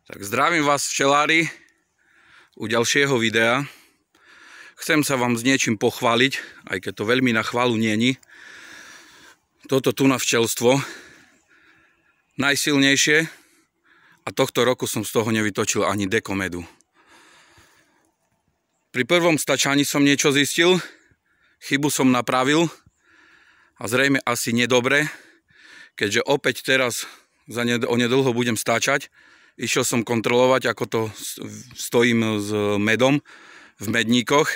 Tak zdravím vás včelári u ďalšieho videa. Chcem sa vám s niečím pochváliť, aj keď to veľmi na chválu nieni. Toto tu na včelstvo najsilnejšie a tohto roku som z toho nevytočil ani dekomedu. Pri prvom stačaní som niečo zistil, chybu som napravil a zrejme asi nedobre, keďže opäť teraz onedlho budem stáčať. Išiel som kontrolovať, ako to stojím s medom v medníkoch.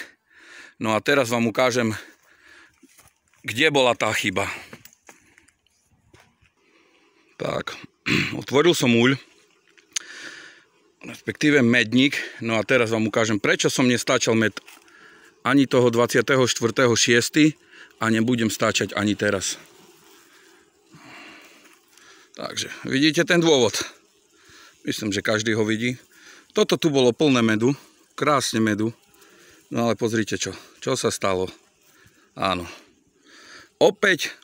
No a teraz vám ukážem, kde bola tá chyba. Tak, otvoril som uľ, respektíve medník. No a teraz vám ukážem, prečo som nestáčal med ani toho 24.6. a nebudem stáčať ani teraz. Takže, vidíte ten dôvod? Myslím, že každý ho vidí. Toto tu bolo plné medu, krásne medu. No ale pozrite čo sa stalo. Áno. Opäť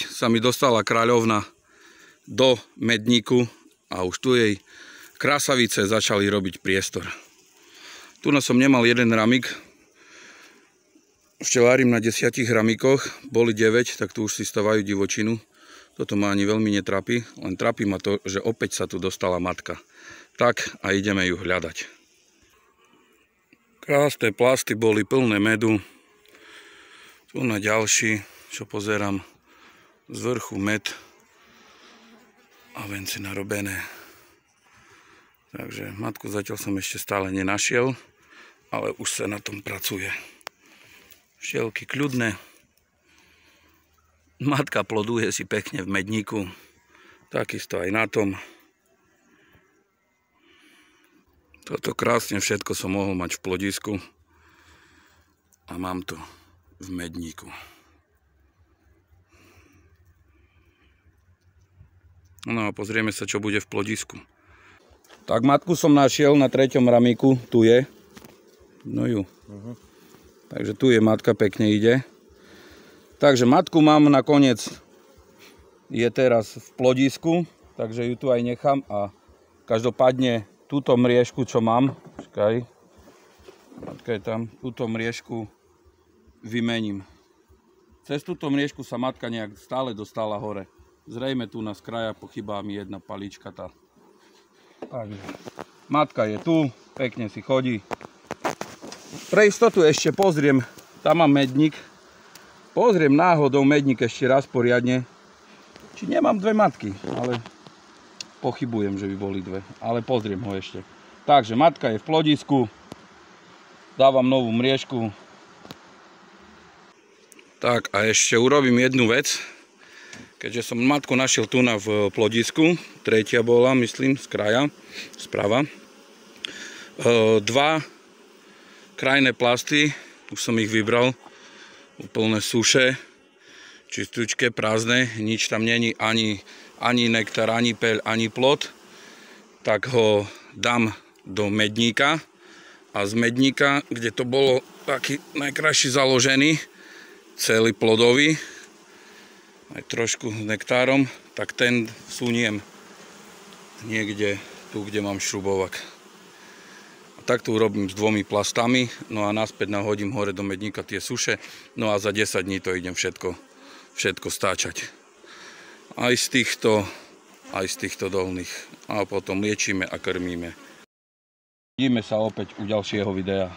sa mi dostala kráľovna do medníku a už tu jej krasavice začali robiť priestor. Tu som nemal jeden ramík. Včelárim na 10 ramíkoch, boli 9, tak tu už si stavajú divočinu. Toto ma ani veľmi netrápi, len trápi ma to, že opäť sa tu dostala matka. Tak a ideme ju hľadať. Krásne plasty boli plné medu. Tu na ďalší, čo pozerám, z vrchu med a venci narobené. Takže matku zatiaľ som ešte stále nenašiel, ale už sa na tom pracuje. Včielky kľudné. Matka ploduje si pekne v medníku, takisto aj na tom. Toto krásne všetko som mohol mať v plodisku a mám to v medníku. No a pozrieme sa, čo bude v plodisku. Tak matku som našiel na 3. ramíku, tu je. No ju. Takže tu je matka, pekne ide. Takže matku mám nakoniec, je teraz v plodisku, takže ju tu aj nechám a každopádne túto mriežku, čo mám, počkaj, matka je tam, túto mriežku vymením. Cez túto mriežku sa matka nejak stále dostala hore. Zrejme tu na kraja pochybá mi jedna palička tá. Takže matka je tu, pekne si chodí. Pre istotu ešte pozriem, tam mám medník. Pozriem náhodou medník ešte raz poriadne, či nemám dve matky, ale pochybujem, že by boli dve, ale pozriem ho ešte. Takže matka je v plodisku, dávam novú mriežku. Tak a ešte urobím jednu vec, keďže som matku našiel tu na v plodisku, tretia bola, myslím, z kraja, sprava. Dva krajné plasty, už som ich vybral, úplne suše, čistúčke, prázdne, nič tam není, ani nektar, ani peľ, ani plod, tak ho dám do medníka a z medníka, kde to bolo taký najkrajší založený, celý plodový, aj trošku s nektárom, tak ten vsuniem niekde tu, kde mám šrubovak. Tak tu urobím s 2 plastami, no a naspäť nahodím hore do medníka tie suše, no a za 10 dní to idem všetko stáčať. Aj z týchto dolných. A potom liečíme a krmíme. Vidíme sa opäť u ďalšieho videa.